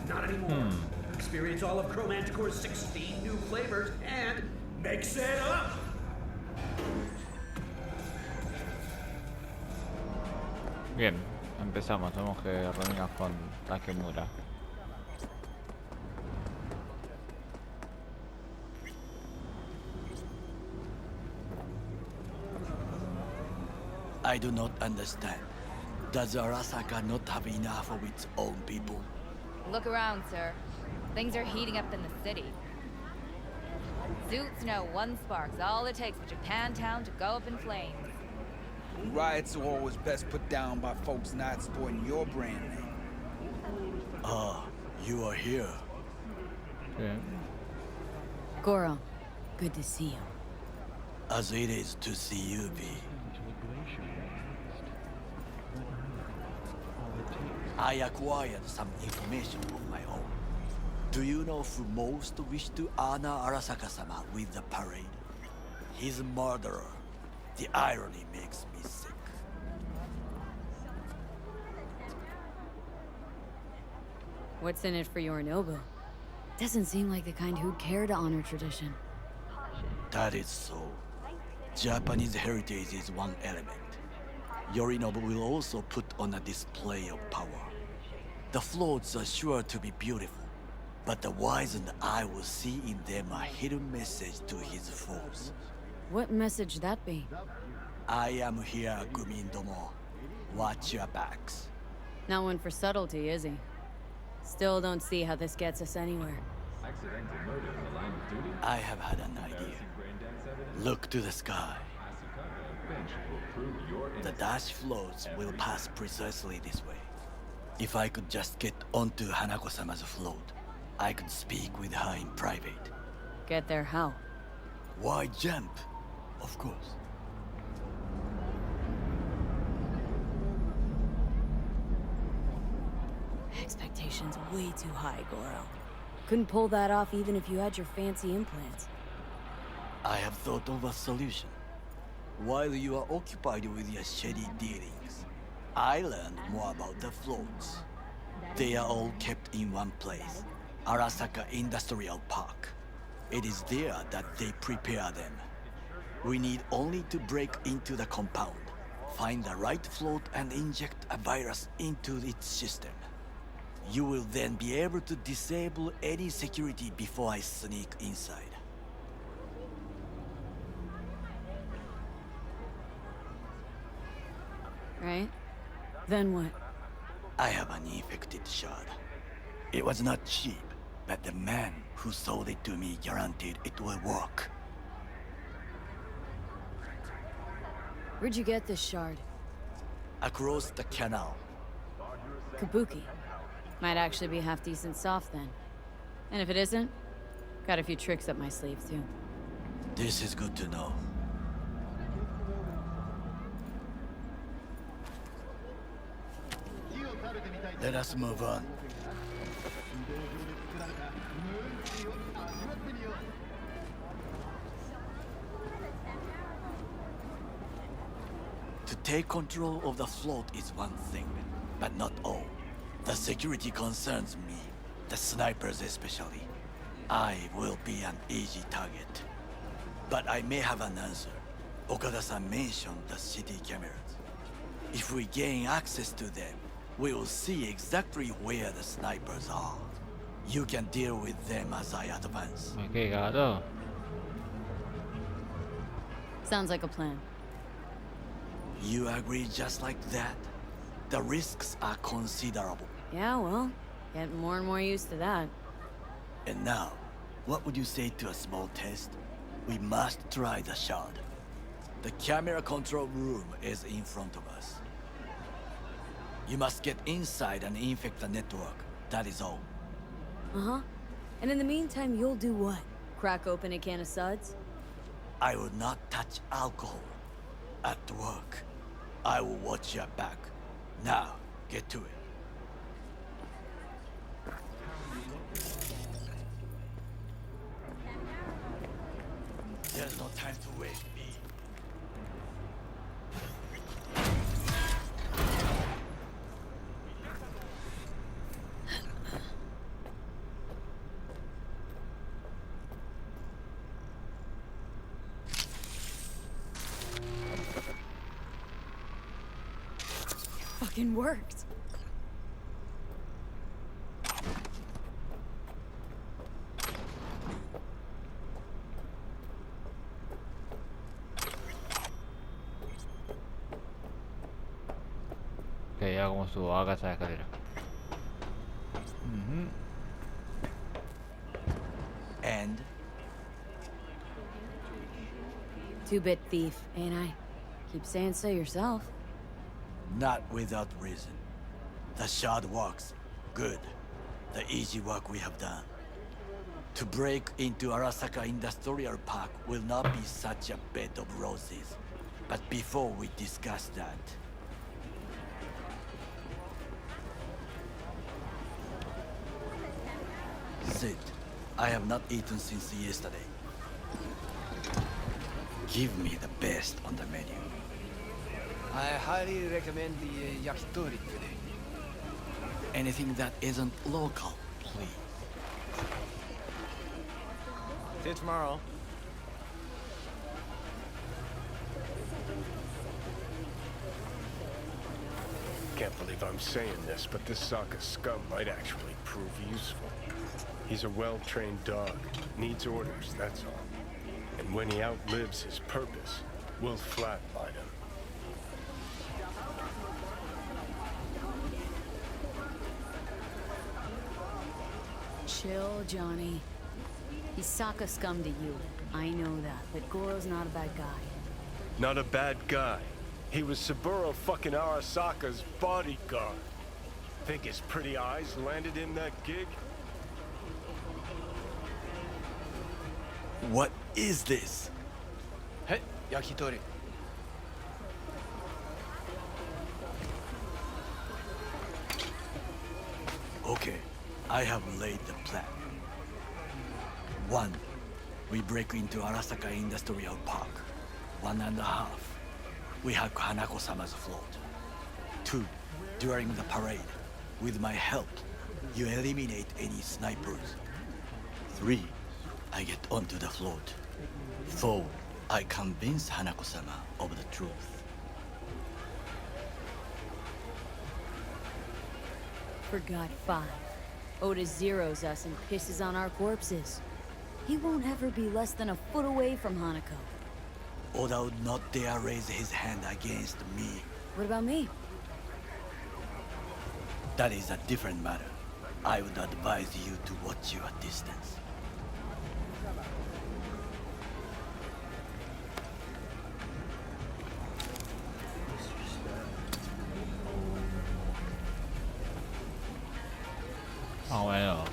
Not anymore. Experience all of Chromanticore's 16 new flavors and mix it up! Bien, empezamos. Tenemos que reunirnos con Takemura. I do not understand. Does Arasaka not have enough of its own people? Look around, sir. Things are heating up in the city. Zoots know one spark's all it takes for Japantown to go up in flames. Riots are always best put down by folks not sporting your brand name. Ah, you are here. Bien. Goro, good to see you. As it is to see you, V. I acquired some information of my own. Do you know who most wish to honor Arasaka-sama with the parade? His murderer. The irony makes me sick. What's in it for Yorinobu? Doesn't seem like the kind who'd care to honor tradition. That is so. Japanese heritage is one element. Yorinobu will also put on a display of power. The floats are sure to be beautiful, but the wizened eye will see in them a hidden message to his foes. What message that be? I am here, Gumindomo. Watch your backs. Not one for subtlety, is he? Still don't see how this gets us anywhere. I have had an idea. Look to the sky. The dash floats will pass precisely this way. If I could just get onto Hanako-sama's float, I could speak with her in private. Get there how? Why jump? Of course. Expectations way too high, Goro. Couldn't pull that off even if you had your fancy implants. I have thought of a solution. While you are occupied with your shady dealings, I learned more about the floats. They are all kept in one place, Arasaka Industrial Park. It is there that they prepare them. We need only to break into the compound, find the right float and inject a virus into its system. You will then be able to disable any security before I sneak inside. Right? Then what? I have an infected shard. It was not cheap, but the man who sold it to me guaranteed it will work. Where'd you get this shard? Across the canal. Kabuki. Might actually be half decent soft then. And if it isn't, got a few tricks up my sleeve too. This is good to know. Let us move on. To take control of the float is one thing, but not all. The security concerns me, the snipers especially. I will be an easy target. But I may have an answer. Okada-san mentioned the city cameras. If we gain access to them, we will see exactly where the snipers are. You can deal with them as I advance. Me he quedado. Sounds like a plan. You agree just like that? The risks are considerable. Yeah, well, getting more and more used to that. And now, what would you say to a small test? We must try the shard. The camera control room is in front of us. You must get inside and infect the network. That is all. Uh-huh. And in the meantime, you'll do what? Crack open a can of suds? I will not touch alcohol. At work. I will watch your back. Now, get to it. There's no time to waste, B. fucking worked. Ok, ya como subo a casa de escalera. And? Two-bit thief, ain't I? Keep saying so yourself. Not without reason. The shard works. Good. The easy work we have done. To break into Arasaka Industrial Park will not be such a bed of roses. But before we discuss that... Sit. I have not eaten since yesterday. Give me the best on the menu. I highly recommend the yakitori today. Anything that isn't local, please. See you tomorrow. Can't believe I'm saying this, but this Sokka scum might actually prove useful. He's a well-trained dog. Needs orders, that's all. And when he outlives his purpose, we'll flatline him. Chill, Johnny. He's Sokka scum to you. I know that, but Goro's not a bad guy. Not a bad guy. He was Saburo fucking Arasaka's bodyguard. Think his pretty eyes landed in that gig? What is this? Hey, yakitori. Okay, I have laid the plan. 1. We break into Arasaka Industrial Park. 1.5. We hack Hanako-sama's float. 2. During the parade, with my help, you eliminate any snipers. 3. I get onto the float. 4. I convince Hanako-sama of the truth. Forgot 5. Oda zeroes us and pisses on our corpses. He won't ever be less than a foot away from Hanako. Oda would not dare raise his hand against me. What about me? That is a different matter. I would advise you to watch your distance. Ah, bueno.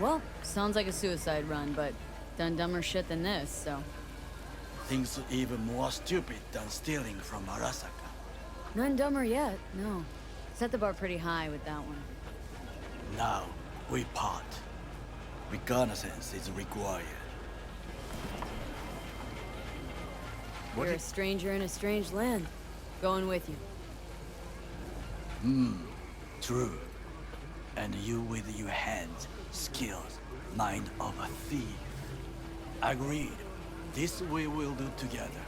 Well, sounds like a suicide run, but done dumber shit than this, so... Things even more stupid than stealing from Arasaka. None dumber yet, no. Set the bar pretty high with that one. Now, we part. Reconnaissance is required. You're a stranger in a strange land. Going with you. True. And you with your hands, skills, mind of a thief. Agreed. This we will do together.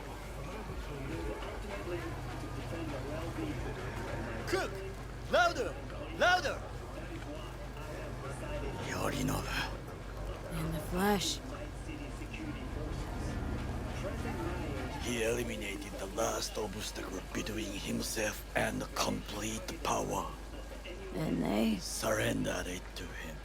Cook! Louder! Louder! Yorinobu. In the flesh. He eliminated the last obstacle between himself and complete power. And they... Surrendered it to him.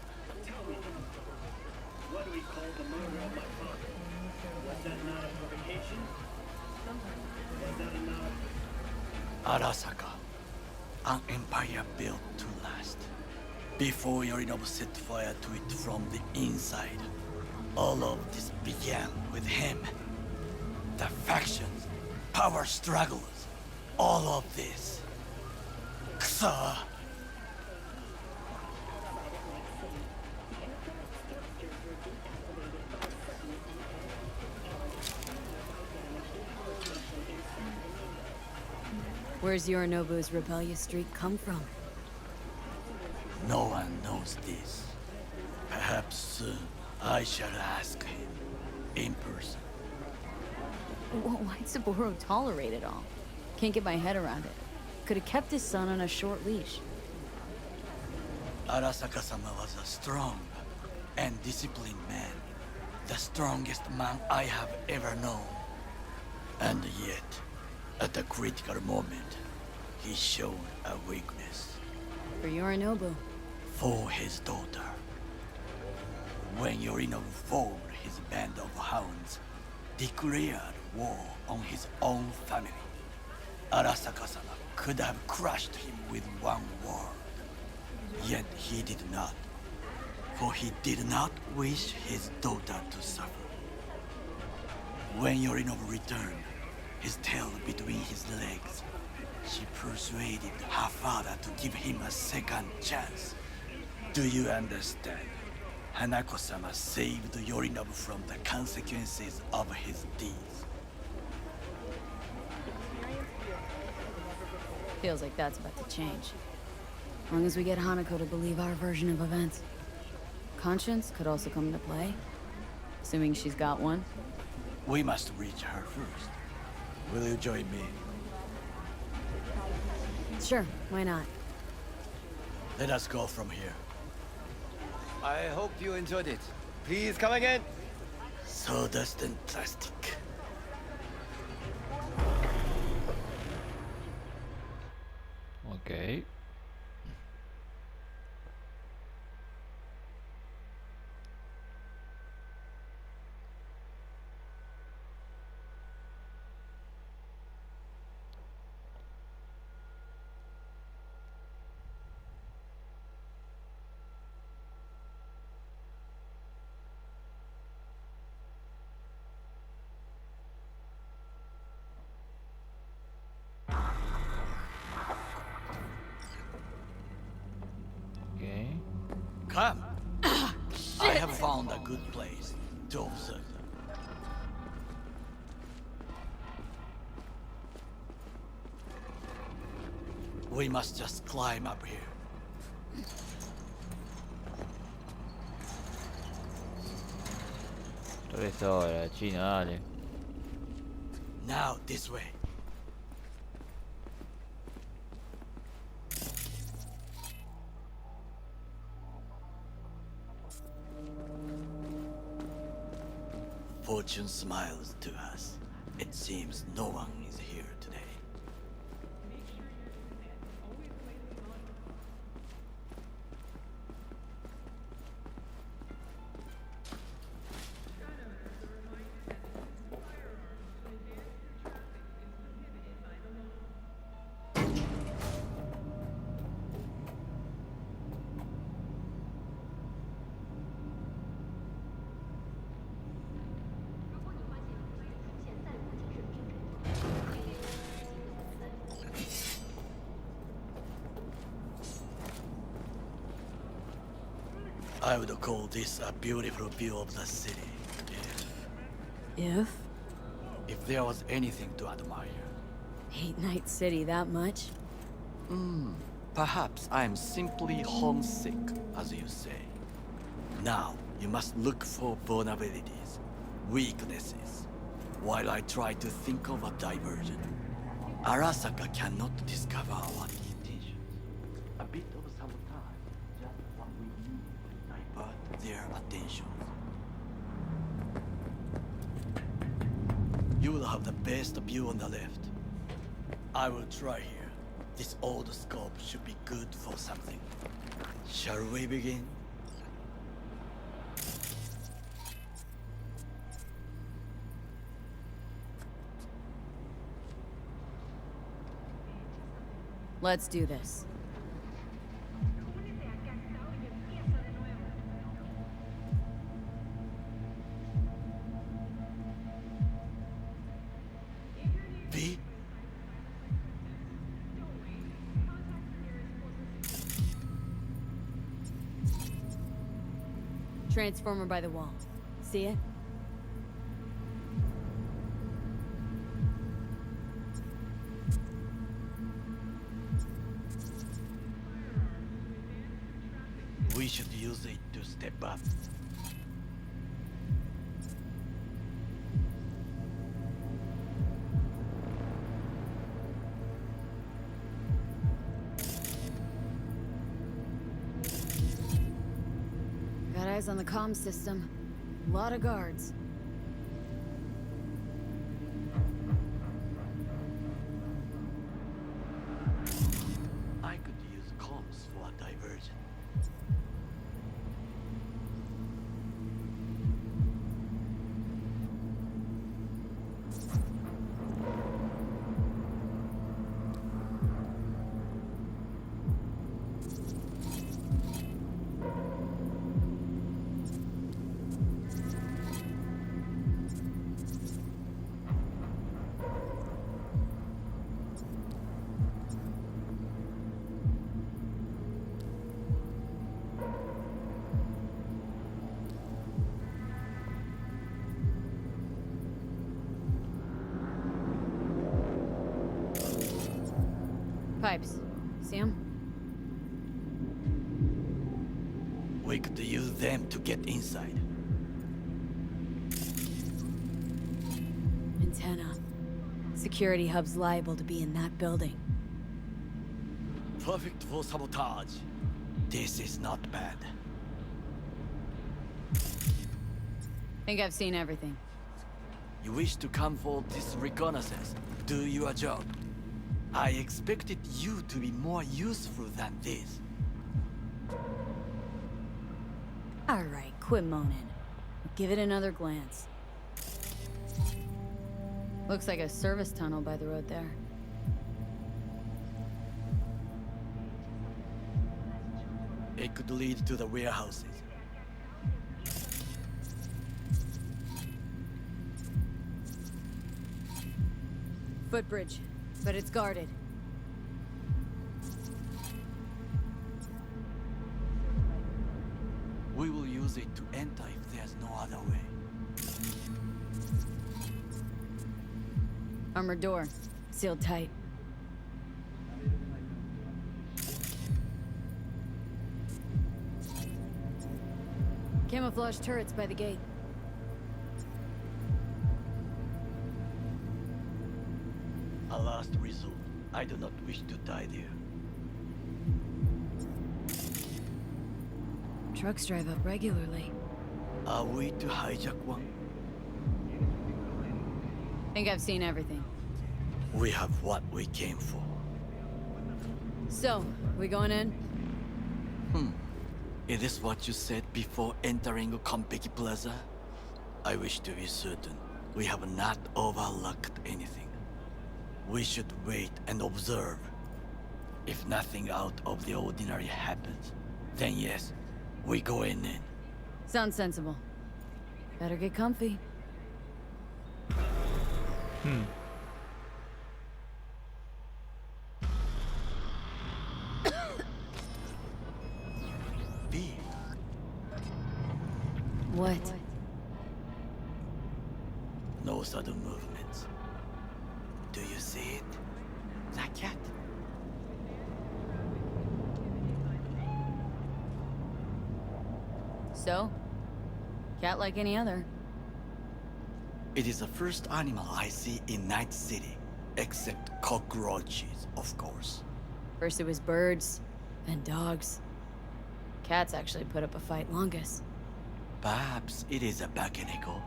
Arasaka, an empire built to last. Before Yorinobu set fire to it from the inside, all of this began with him. The factions, power struggles, all of this. Ksa! Where's Yorinobu's rebellious streak come from? No one knows this. Perhaps soon I shall ask him. in person. Why'd Saburo tolerate it all? Can't get my head around it. Could have kept his son on a short leash. Arasaka-sama was a strong and disciplined man. The strongest man I have ever known. And yet, at the critical moment, he showed a weakness. For Yorinobu. For his daughter. When Yorinobu formed his band of hounds, declared war on his own family, Arasaka-sama could have crushed him with one word. Yet he did not. For he did not wish his daughter to suffer. When Yorinobu returned, his tail between his legs, she persuaded her father to give him a second chance. Do you understand? Hanako-sama saved Yorinobu from the consequences of his deeds. Feels like that's about to change. As long as we get Hanako to believe our version of events. Conscience could also come into play. Assuming she's got one. We must reach her first. Will you join me? Sure, why not? Let us go from here. I hope you enjoyed it. Please come again. Sawdust and plastic. Ok. Okay. Come. I have found a good place to observe them. We must just climb up here. Regresa ahora, China, dale. Now this way. Fortune smiles to us. It seems no one is here today. I would call this a beautiful view of the city. If? If there was anything to admire. Hate Night City that much? Perhaps I'm simply homesick, as you say. Now, you must look for vulnerabilities, weaknesses, while I try to think of a diversion. Arasaka cannot discover our intentions. A bit of sabotage, just what we need to divert their attentions. You will have the best view on the left. I will try here. This old scope should be good for something. Shall we begin? Let's do this. V? Transformer by the wall. See it? We should use it to step up. eyes on the comm system. A lot of guards. I could use comms for a diversion. Pipes. See them? We could use them to get inside. Antenna. Security hub's liable to be in that building. Perfect for sabotage. This is not bad. Think I've seen everything. You wish to come for this reconnaissance? Do your job. I expected you to be more useful than this. Alright, quit moaning. Give it another glance. Looks like a service tunnel by the road there. It could lead to the warehouses. Footbridge, but it's guarded. We will use it to enter if there's no other way. Armored door, sealed tight. Camouflage turrets by the gate. A last resort. I do not wish to die there. Trucks drive up regularly. Are we to hijack one? Think I've seen everything. We have what we came for. So, we going in? Is this what you said before entering Konpeki Plaza? I wish to be certain we have not overlooked anything. We should wait and observe. If nothing out of the ordinary happens, then yes, we go in. Sounds sensible. Better get comfy. B. What? No sudden movements. Do you see it? That cat? So? Cat like any other. It is the first animal I see in Night City, except cockroaches, of course. First it was birds, then dogs. Cats actually put up a fight longest. Perhaps it is a Bakeneko.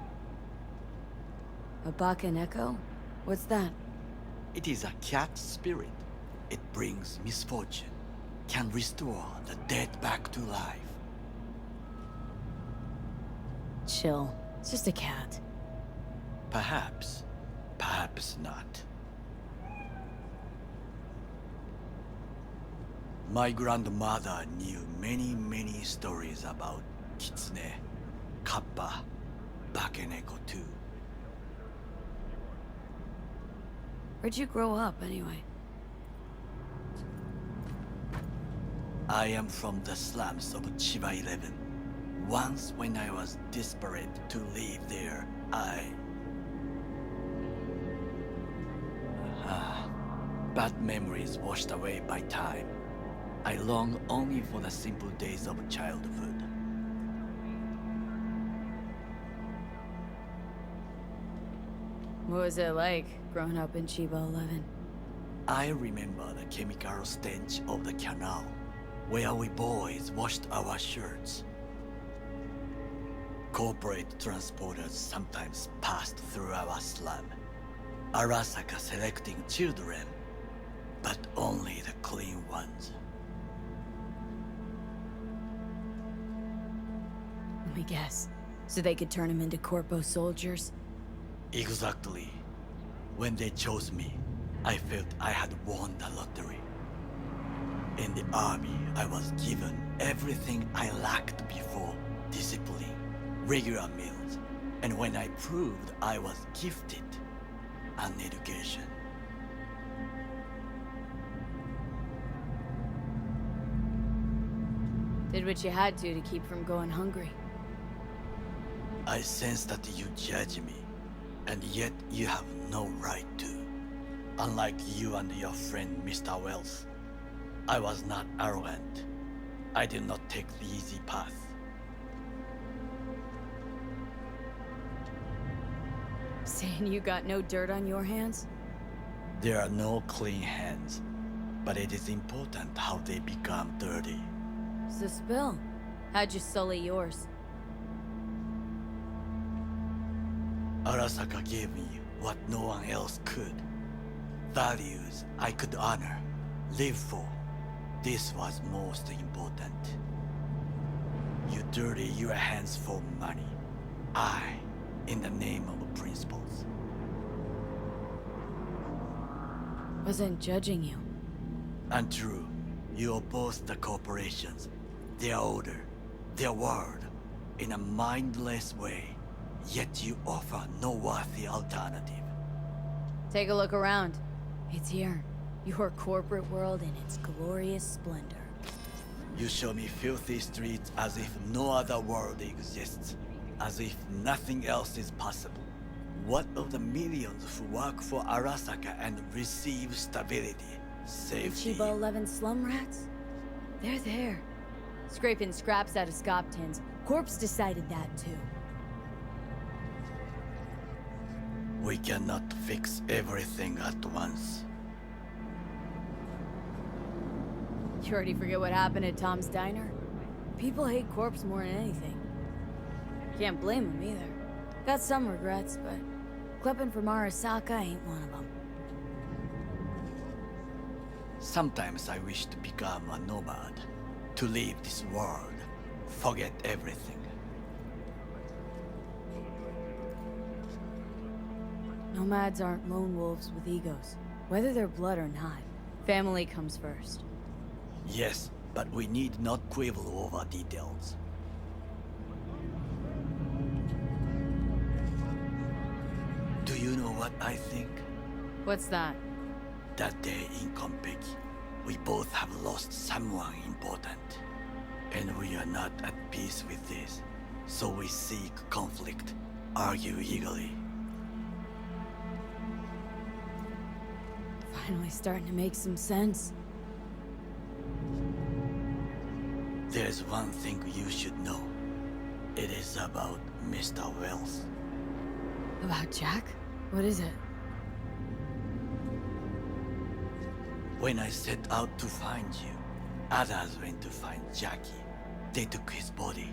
A Bakeneko? What's that? It is a cat spirit. It brings misfortune, can restore the dead back to life. Chill. It's just a cat. Perhaps, perhaps not. My grandmother knew many stories about Kitsune, Kappa, Bakeneko too. Where'd you grow up, anyway? I am from the slums of Chiba 11. Once when I was desperate to leave there, bad memories washed away by time. I long only for the simple days of childhood. What was it like, growing up in Chiba 11? I remember the chemical stench of the canal, where we boys washed our shirts. Corporate transporters sometimes passed through our slum. Arasaka selecting children, but only the clean ones. Let me guess. So they could turn him into Corpo soldiers? Exactly. When they chose me, I felt I had won the lottery. In the army, I was given everything I lacked before: discipline, regular meals, and when I proved I was gifted, an education. Did what you had to keep from going hungry. I sense that you judge me, and yet you have no right to. Unlike you and your friend Mr. Wells, I was not arrogant. I did not take the easy path. Saying you got no dirt on your hands? There are no clean hands, but it is important how they become dirty. So spill. How'd you sully yours? Arasaka gave me what no one else could. Values I could honor, live for. This was most important. You dirty your hands for money. I, in the name of principles. Wasn't judging you. Untrue. You oppose the corporations, their order, their word, in a mindless way. Yet you offer no worthy alternative. Take a look around. It's here. Your corporate world in its glorious splendor. You show me filthy streets as if no other world exists. As if nothing else is possible. What of the millions who work for Arasaka and receive stability, safety? Chiba 11 slum rats? They're there. Scraping scraps out of scop tins. Corpse decided that too. We cannot fix everything at once. You already forget what happened at Tom's Diner? People hate Corpse more than anything. Can't blame them either. Got some regrets, but clipping from Arasaka ain't one of them. Sometimes I wish to become a nomad. To leave this world. Forget everything. Nomads aren't lone wolves with egos. Whether they're blood or not, family comes first. Yes, but we need not quibble over details. Do you know what I think? What's that? That day in Konpeki, we both have lost someone important. And we are not at peace with this. So we seek conflict, argue eagerly. Finally starting to make some sense. There's one thing you should know. It is about Mr. Wells. About Jack? What is it? When I set out to find you, others went to find Jackie. They took his body.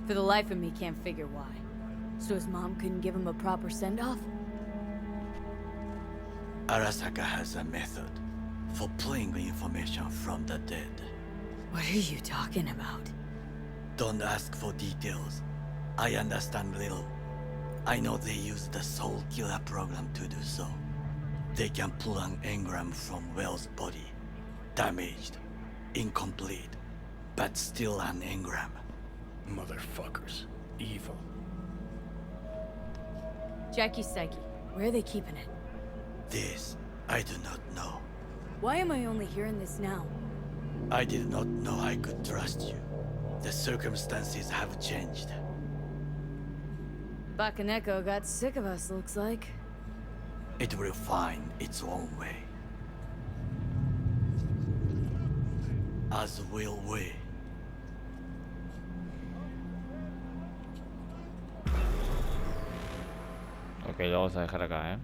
For the life of me, can't figure why. So his mom couldn't give him a proper send-off? Arasaka has a method for pulling information from the dead. What are you talking about? Don't ask for details. I understand little. I know they use the Soul Killer program to do so. They can pull an engram from Wells' body. Damaged, incomplete, but still an engram. Motherfuckers. Evil. Jackie's psyche. Where are they keeping it? This, I do not know. Why am I only hearing this now? I did not know I could trust you. The circumstances have changed. Bakaneko got sick of us, looks like. It will find its own way. As will we. Ok, lo vamos a dejar acá, ¿eh?